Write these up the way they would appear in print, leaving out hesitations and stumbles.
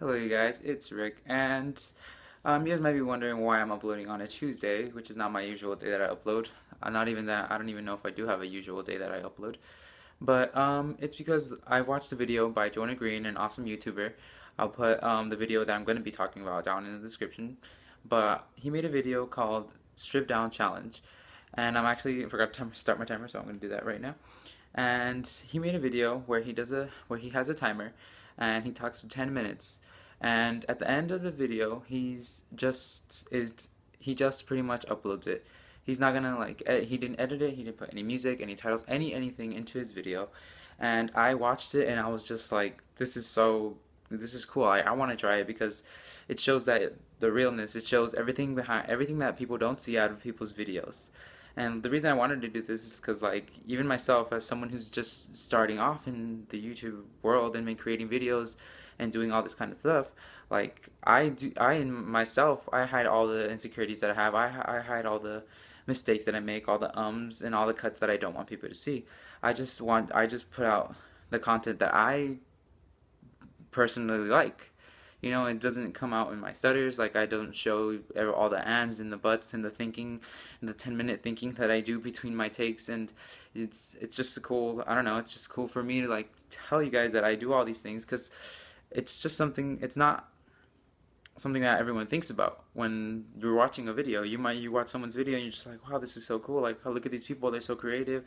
Hello, you guys. It's Rick, and you guys might be wondering why I'm uploading on a Tuesday, which is not my usual day that I upload. Not even that. I don't even know if I do have a usual day that I upload. But it's because I watched a video by Jonah Green, an awesome YouTuber. I'll put the video that I'm going to be talking about down in the description. But he made a video called "Strip Down Challenge," and I'm actually I forgot to start my timer, so I'm going to do that right now. And he made a video where he has a timer, and he talks for 10 minutes. And at the end of the video, he just pretty much uploads it. He's not gonna he didn't edit it. He didn't put any music, any titles, anything into his video. And I watched it, and I was just like, this is cool. I want to try it because it shows that the realness. It shows everything behind everything that people don't see out of people's videos. And the reason I wanted to do this is because, like, even myself, as someone who's just starting off in the YouTube world and been creating videos and doing all this kind of stuff, like, myself, I hide all the insecurities that I have. I hide all the mistakes that I make, all the ums and all the cuts that I don't want people to see. I just put out the content that I personally like. You know, it doesn't come out in my stutters. Like, I don't show all the ands and the buts and the thinking, and the 10-minute thinking that I do between my takes. And it's just cool. I don't know. It's just cool for me to like tell you guys that I do all these things because it's just something. It's not something that everyone thinks about when you're watching a video. You watch someone's video and you're just like, wow, this is so cool. Like, oh, look at these people. They're so creative.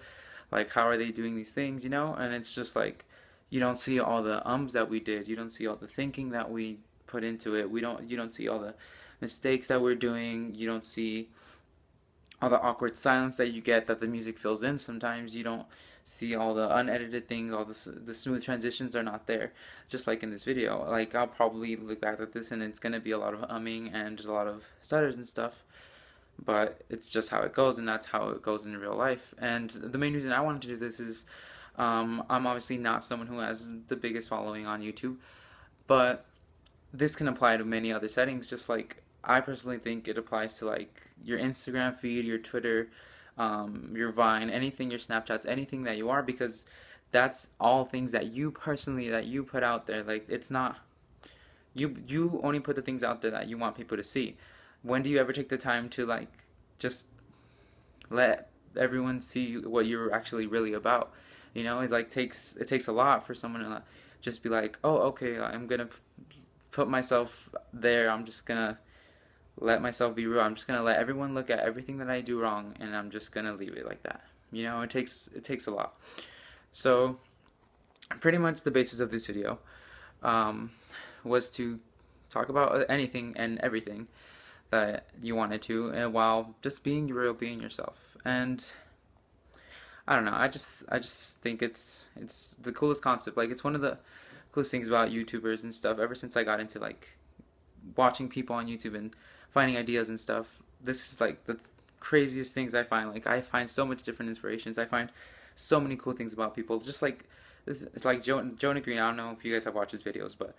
Like, how are they doing these things? You know? And it's just like you don't see all the ums that we did. You don't see all the thinking that we put into it. You don't see all the mistakes that we're doing. You don't see all the awkward silence that you get that the music fills in. Sometimes you don't see all the unedited things. All the smooth transitions are not there, just like in this video. Like, I'll probably look back at this and it's gonna be a lot of umming and just a lot of stutters and stuff, but it's just how it goes, and that's how it goes in real life. And the main reason I wanted to do this is I'm obviously not someone who has the biggest following on YouTube, but this can apply to many other settings. Just like I personally think it applies to like your Instagram feed, your Twitter, your Vine, anything, your Snapchats, anything that you are, because that's all things that you personally that you put out there. Like, it's not you only put the things out there that you want people to see. When do you ever take the time to like just let everyone see what you're actually really about? You know, it takes a lot for someone to just be like, oh, okay, I'm gonna put myself there. I'm just gonna let myself be real. I'm just gonna let everyone look at everything that I do wrong, and I'm just gonna leave it like that. You know, it takes a lot. So pretty much the basis of this video um, was to talk about anything and everything that you wanted to, and while just being real, being yourself. And I don't know. I just think it's the coolest concept. Like, it's one of the coolest things about YouTubers and stuff. Ever since I got into like watching people on YouTube and finding ideas and stuff, this is like the craziest things I find. Like, I find so much different inspirations. I find so many cool things about people. Just like it's like Jonah Green. I don't know if you guys have watched his videos, but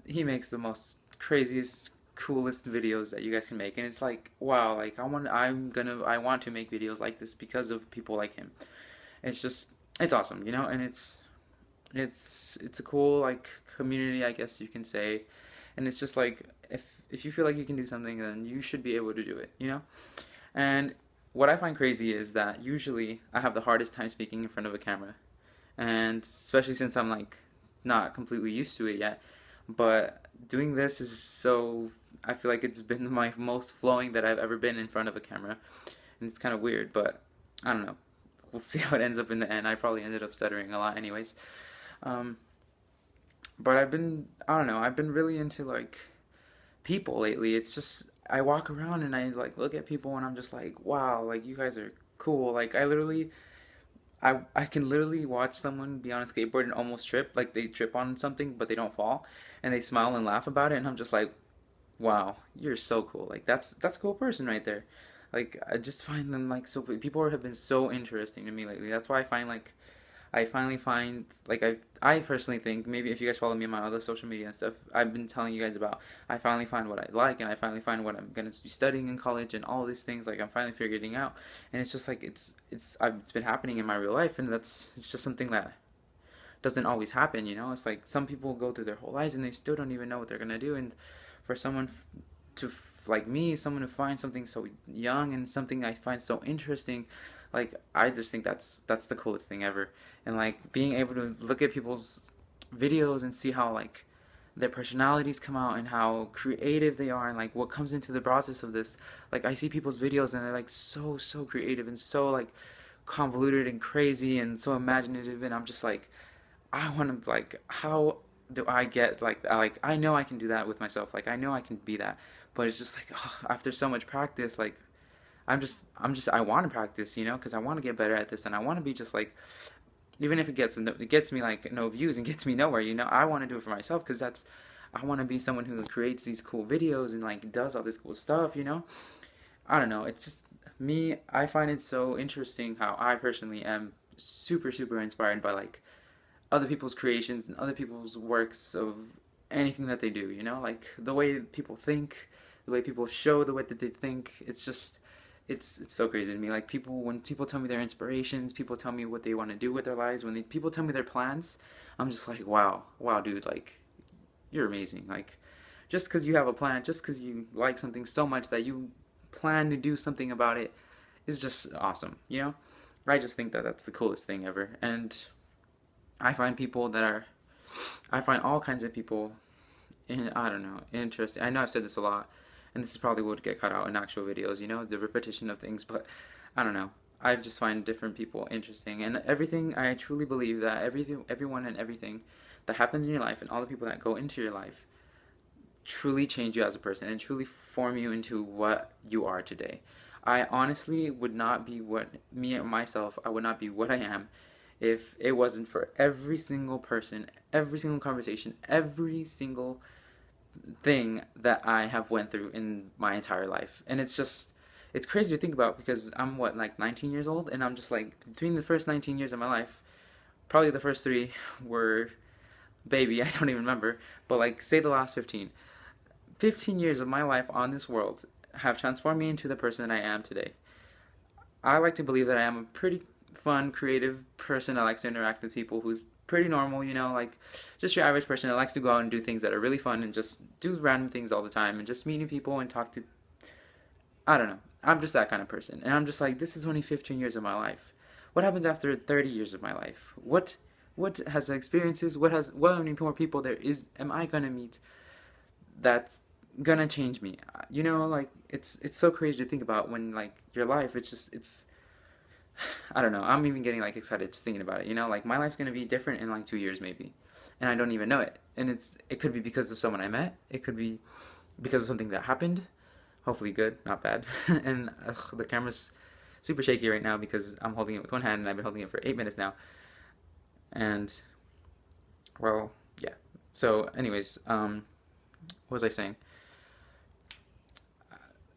he makes the most craziest, coolest videos that you guys can make. And it's like, wow, like I want to make videos like this because of people like him. It's awesome, you know. And it's a cool like community, I guess you can say. And it's just like, if you feel like you can do something, then you should be able to do it, you know. And what I find crazy is that usually I have the hardest time speaking in front of a camera, and especially since I'm like not completely used to it yet. But doing this is so, I feel like it's been my most flowing that I've ever been in front of a camera, and it's kind of weird, but I don't know. We'll see how it ends up in the end. I probably ended up stuttering a lot, anyways. Um, but I don't know. I've been really into like people lately. It's just I walk around and I like look at people and I'm just like, wow, like you guys are cool. Like, I can literally watch someone be on a skateboard and almost trip, like they trip on something but they don't fall, and they smile and laugh about it, and I'm just like, wow, you're so cool. Like, that's a cool person right there. Like, I just find them like so people have been so interesting to me lately. That's why I finally find, like, I personally think, maybe if you guys follow me on my other social media and stuff, I've been telling you guys about, I finally find what I like, and I finally find what I'm gonna be studying in college, and all these things, like, I'm finally figuring out. And it's just like, it's been happening in my real life, and it's just something that doesn't always happen, you know? It's like some people go through their whole lives and they still don't even know what they're gonna do. And for someone like me, someone to find something so young and something I find so interesting, like I just think that's the coolest thing ever. And like being able to look at people's videos and see how like their personalities come out and how creative they are and like what comes into the process of this. Like I see people's videos and they're like so creative and so like convoluted and crazy and so imaginative, and I'm just like I want to like how do I get like I know I can do that with myself, like I know I can be that, but it's just like after so much practice, like I want to practice, you know, because I want to get better at this and I want to be just like, even if it gets me like no views and gets me nowhere, you know, I want to do it for myself because that's I want to be someone who creates these cool videos and like does all this cool stuff, you know. I don't know, it's just me. I find it so interesting how I personally am super inspired by like other people's creations and other people's works of anything that they do, you know, like the way people think, the way people show the way that they think. It's just it's so crazy to me. Like people, when people tell me their inspirations, people tell me what they want to do with their lives, when people tell me their plans, I'm just like, wow dude, like you're amazing. Like just because you have a plan, just because you like something so much that you plan to do something about it is just awesome, you know. I just think that that's the coolest thing ever. And I find people that are, I find all kinds of people in, I don't know, interesting. I know I've said this a lot, and this is probably what would get cut out in actual videos, you know, the repetition of things, but I don't know. I just find different people interesting, and everything, I truly believe that everything, everyone and everything that happens in your life and all the people that go into your life truly change you as a person and truly form you into what you are today. I honestly would not be what me and myself, I would not be what I am if it wasn't for every single person, every single conversation, every single thing that I have went through in my entire life. And it's just it's crazy to think about because I'm what, like 19 years old, and I'm just like between the first 19 years of my life, probably the first 3 were baby, I don't even remember, but like say the last 15 years of my life on this world have transformed me into the person that I am today. I like to believe that I am a pretty fun, creative person that likes to interact with people, who's pretty normal, you know, like just your average person that likes to go out and do things that are really fun and just do random things all the time and just meeting people and talk to, I don't know. I'm just that kind of person. And I'm just like, this is only 15 years of my life. What happens after 30 years of my life? What has the experiences? What many more people there is am I gonna meet that's gonna change me? You know, like it's so crazy to think about when like your life, it's just it's I don't know. I'm even getting like excited just thinking about it. You know, like my life's gonna be different in like 2 years maybe, and I don't even know it. And it could be because of someone I met. It could be because of something that happened. Hopefully good, not bad. And the camera's super shaky right now because I'm holding it with one hand and I've been holding it for 8 minutes now. And well, yeah. So, anyways, what was I saying?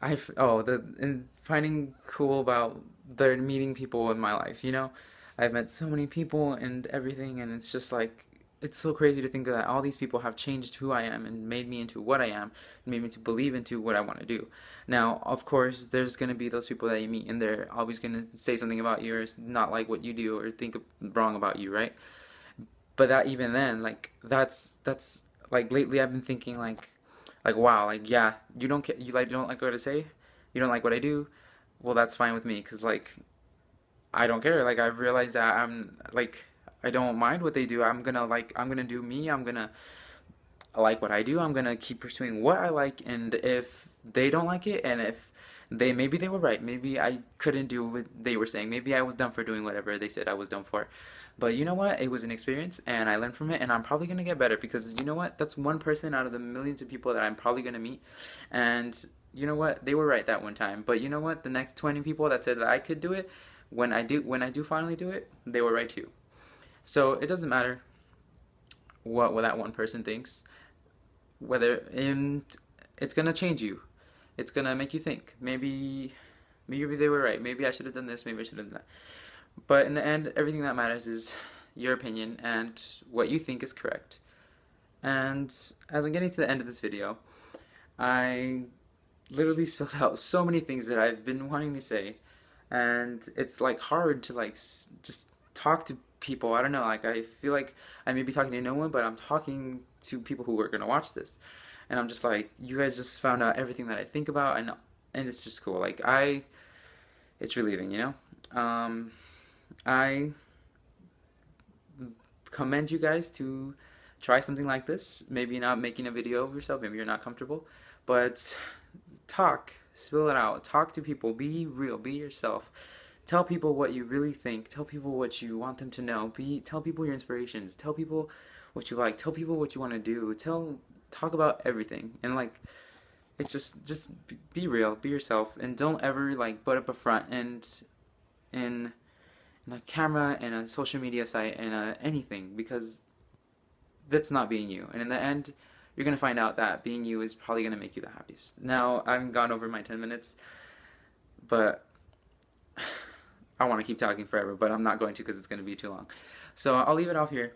The and finding cool about the meeting people in my life. You know, I've met so many people and everything, and it's just like it's so crazy to think that all these people have changed who I am and made me into what I am, and made me to believe into what I want to do. Now, of course, there's gonna be those people that you meet, and they're always gonna say something about you or not like what you do or think wrong about you, right? But that even then, like that's like lately I've been thinking like wow, like yeah, you don't you like don't like what I say, you don't like what I do, well that's fine with me because like I don't care. Like I've realized that I'm like I don't mind what they do. I'm gonna do me. I'm gonna like what I do. I'm gonna keep pursuing what I like. And if they don't like it, and if maybe they were right. Maybe I couldn't do what they were saying. Maybe I was dumb for doing whatever they said I was dumb for. But you know what? It was an experience, and I learned from it. And I'm probably gonna get better because you know what? That's one person out of the millions of people that I'm probably gonna meet. And you know what? They were right that one time. But you know what? The next 20 people that said that I could do it, when I do finally do it, they were right too. So it doesn't matter what that one person thinks. Whether and it's gonna change you. It's gonna make you think. Maybe they were right. Maybe I should have done this. Maybe I should have done that. But in the end, everything that matters is your opinion and what you think is correct. And as I'm getting to the end of this video, I literally spilled out so many things that I've been wanting to say, and it's like hard to like just talk to people. I don't know. Like I feel like I may be talking to no one, but I'm talking to people who are gonna watch this, and I'm just like, you guys just found out everything that I think about, and it's just cool. Like it's relieving, you know. I commend you guys to try something like this. Maybe not making a video of yourself. Maybe you're not comfortable, but talk, spill it out. Talk to people. Be real. Be yourself. Tell people what you really think. Tell people what you want them to know. Tell people your inspirations. Tell people what you like. Tell people what you want to do. Talk about everything. And like it's just be real, be yourself, and don't ever like put up a front and in a camera and a social media site and anything, because that's not being you. And in the end, you're gonna find out that being you is probably gonna make you the happiest. Now I've gone over my 10 minutes, but I want to keep talking forever, but I'm not going to because it's going to be too long. So I'll leave it off here.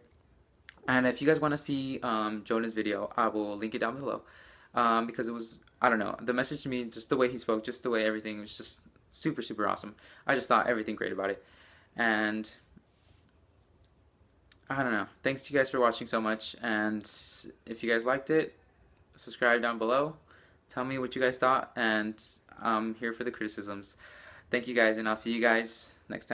And if you guys want to see Jonah's video, I will link it down below. Because it was, I don't know, the message to me, just the way he spoke, just the way everything was just super, super awesome. I just thought everything great about it. And I don't know. Thanks to you guys for watching so much. And if you guys liked it, subscribe down below. Tell me what you guys thought. And I'm here for the criticisms. Thank you guys, and I'll see you guys